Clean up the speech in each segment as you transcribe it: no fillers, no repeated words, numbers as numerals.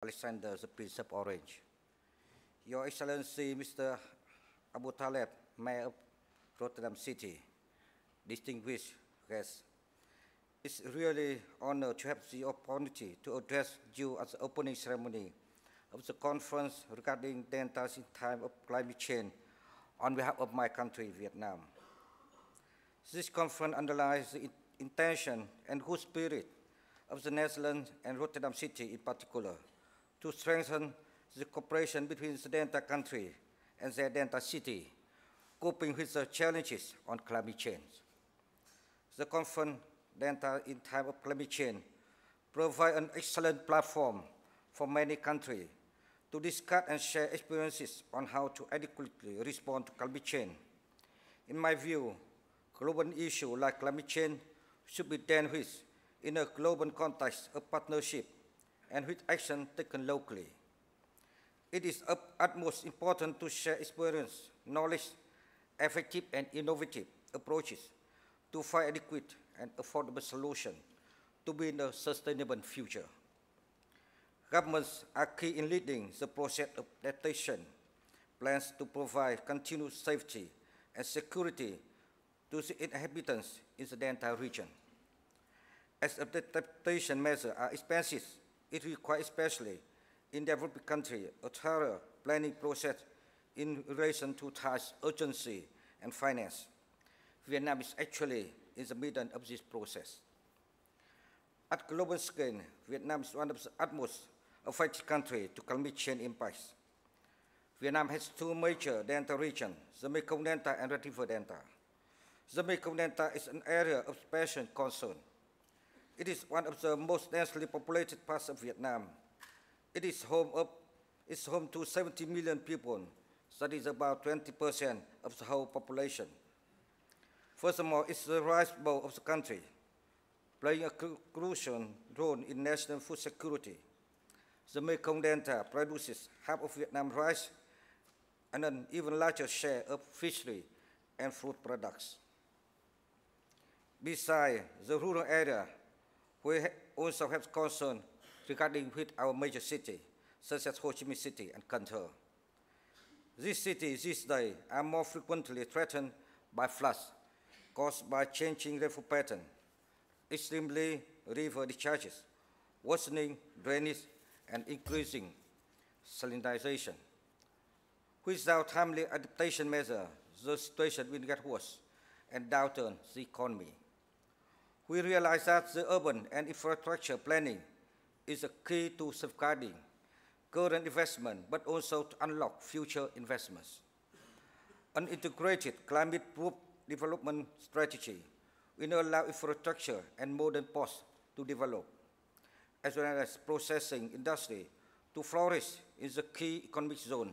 Alexander, the Prince of Orange. Your Excellency, Mr. Abu Taleb, Mayor of Rotterdam City, distinguished guests, it's really an honor to have the opportunity to address you at the opening ceremony of the conference regarding deltas in time of climate change on behalf of my country, Vietnam. This conference underlies the intention and good spirit of the Netherlands and Rotterdam City in particular to strengthen the cooperation between the delta country and their delta city, coping with the challenges on climate change. The conference Delta in time of climate change provide an excellent platform for many countries to discuss and share experiences on how to adequately respond to climate change. In my view, global issues like climate change should be dealt with in a global context of partnership and with action taken locally. It is of utmost importance to share experience, knowledge, effective and innovative approaches to find adequate and affordable solutions to build a sustainable future. Governments are key in leading the process of adaptation plans to provide continued safety and security to the inhabitants in the delta region. As adaptation measures are expensive, it requires, especially in developing countries, a thorough planning process in relation to task urgency and finance. Vietnam is actually in the middle of this process. At global scale, Vietnam is one of the utmost affected countries to climate change impacts. Vietnam has two major delta regions, the Mekong Delta and Red River Delta. The Mekong Delta is an area of special concern. It is one of the most densely populated parts of Vietnam. It is home to 70 million people, that is about 20% of the whole population. Furthermore, it's the rice bowl of the country, playing a crucial role in national food security. The Mekong Delta produces half of Vietnam's rice and an even larger share of fishery and fruit products. Besides the rural area, we also have concern regarding with our major cities, such as Ho Chi Minh City and Cần Thơ. These cities these days are more frequently threatened by floods caused by changing rainfall pattern, extremely river discharges, worsening drainage, and increasing salinization. Without timely adaptation measures, the situation will get worse and downturn the economy. We realize that the urban and infrastructure planning is a key to safeguarding current investment, but also to unlock future investments. An integrated climate-proof development strategy will allow infrastructure and modern ports to develop, as well as processing industry to flourish in the key economic zone,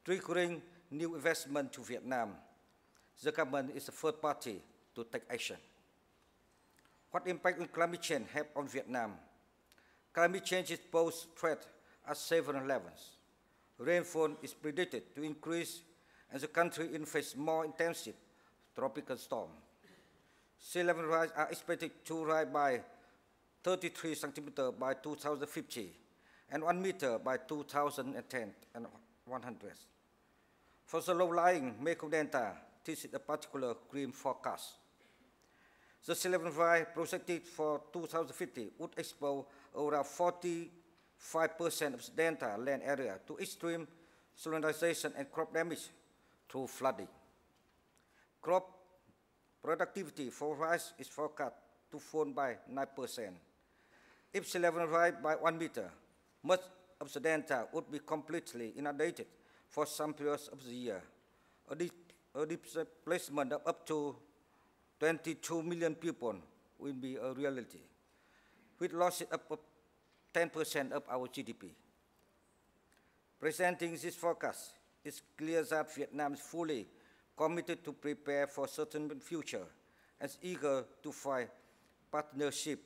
triggering new investment to Vietnam. The government is the first party to take action. What impact will climate change have on Vietnam? Climate change poses threat at several levels. Rainfall is predicted to increase and the country will face more intensive tropical storm. Sea level rise are expected to rise by 33 centimeters by 2050 and 1 meter by 2010 and 100. For the low-lying Mekong Delta, this is a particular grim forecast. The sea level rise projected for 2050 would expose around 45% of the delta land area to extreme salinization and crop damage through flooding. Crop productivity for rice is forecast to fall by 9%. If sea level rise by 1 meter, much of the delta would be completely inundated for some periods of the year. A displacement of up to 22 million people will be a reality, with losses of 10% of our GDP. Presenting this forecast, it's clear that Vietnam is fully committed to prepare for a certain future and is eager to find partnership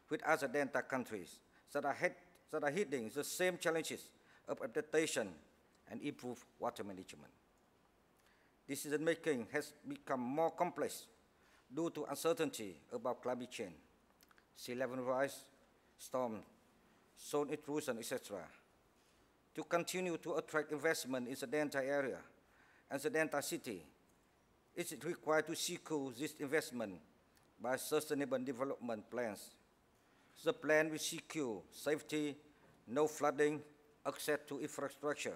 with other delta countries that are hitting the same challenges of adaptation and improved water management. Decision-making has become more complex due to uncertainty about climate change, sea level rise, storm, zone intrusion, etc. to continue to attract investment in the Delta area and the Delta city, it is required to secure this investment by sustainable development plans. The plan will secure safety, no flooding, access to infrastructure,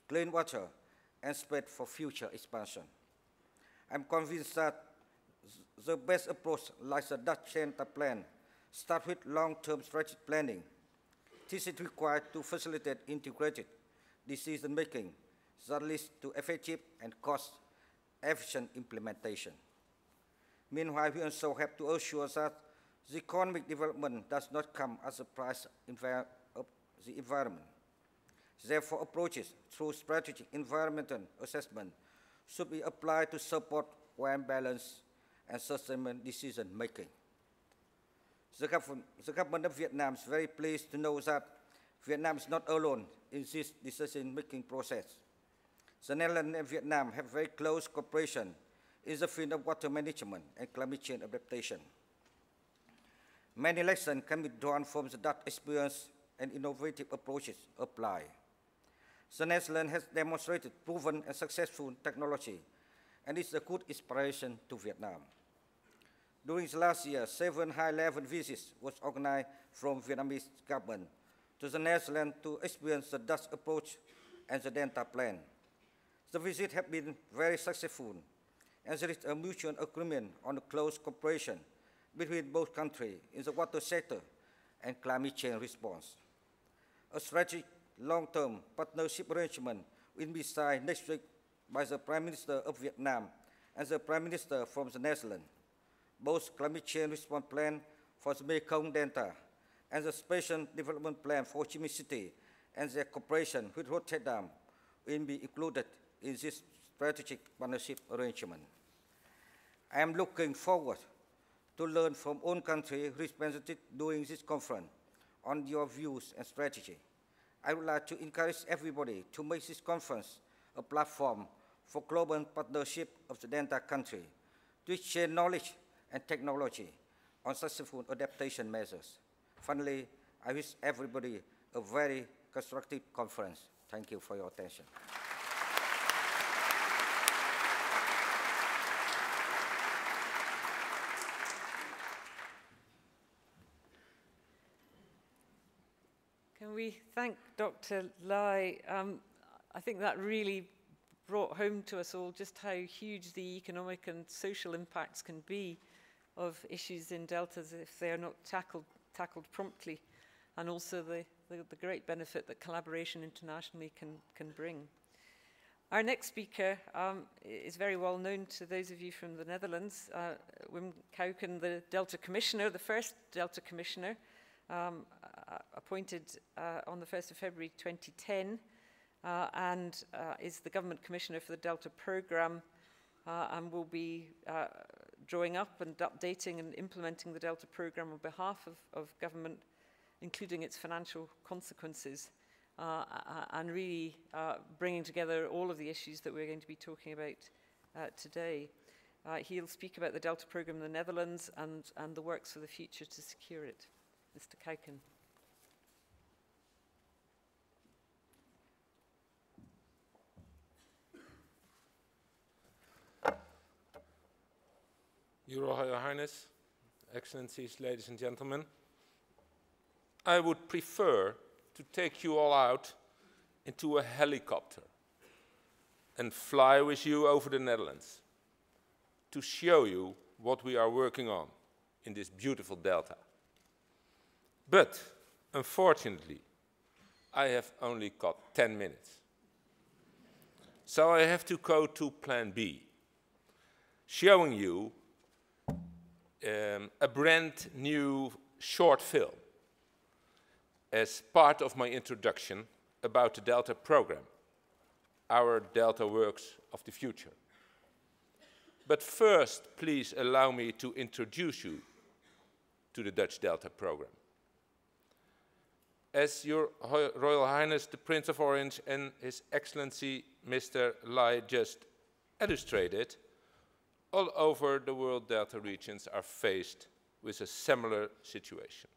clean water, and space for future expansion. I'm convinced that the best approach, like the Dutch Delta plan, starts with long-term strategic planning. This is required to facilitate integrated decision-making that leads to effective and cost-efficient implementation. Meanwhile, we also have to assure that the economic development does not come as a price of the environment. Therefore, approaches through strategic environmental assessment should be applied to support well-balanced and sustainable decision-making. The government of Vietnam is very pleased to know that Vietnam is not alone in this decision-making process. The Netherlands and Vietnam have very close cooperation in the field of water management and climate change adaptation. Many lessons can be drawn from the Dutch experience and innovative approaches applied. The Netherlands has demonstrated proven and successful technology, and is a good inspiration to Vietnam. During the last year, 7 high-level visits was organized from Vietnamese government to the Netherlands to experience the Dutch approach and the Delta plan. The visits have been very successful, and there is a mutual agreement on a close cooperation between both countries in the water sector and climate change response. A strategic long-term partnership arrangement will be signed next week by the Prime Minister of Vietnam and the Prime Minister from the Netherlands. Both climate change response plan for the Mekong Delta and the special development plan for Ho Chi Minh City and their cooperation with Rotterdam will be included in this strategic partnership arrangement. I am looking forward to learn from all countries represented during this conference on your views and strategy. I would like to encourage everybody to make this conference a platform for global partnership of the Delta country to exchange knowledge and technology on successful adaptation measures. Finally, I wish everybody a very constructive conference. Thank you for your attention. Can we thank Dr. Lai? I think that really brought home to us all just how huge the economic and social impacts can be of issues in deltas if they are not tackled promptly, and also the great benefit that collaboration internationally can bring. Our next speaker is very well known to those of you from the Netherlands, Nguyen, the Delta Commissioner, the first Delta Commissioner, appointed on the 1st of February 2010, and is the Government Commissioner for the Delta Programme, and will be drawing up and updating and implementing the Delta Programme on behalf of government, including its financial consequences, and really bringing together all of the issues that we're going to be talking about today. He'll speak about the Delta Programme in the Netherlands and the works for the future to secure it. Mr. Nguyen. Your Royal Highness, Excellencies, ladies and gentlemen, I would prefer to take you all out into a helicopter and fly with you over the Netherlands to show you what we are working on in this beautiful delta. But, unfortunately, I have only got 10 minutes. So I have to go to Plan B, showing you a brand new short film as part of my introduction about the Delta Programme, our Delta Works of the future. But first, please allow me to introduce you to the Dutch Delta Programme. As Your Royal Highness the Prince of Orange and His Excellency Mr. Lai just illustrated, all over the world delta regions are faced with a similar situation.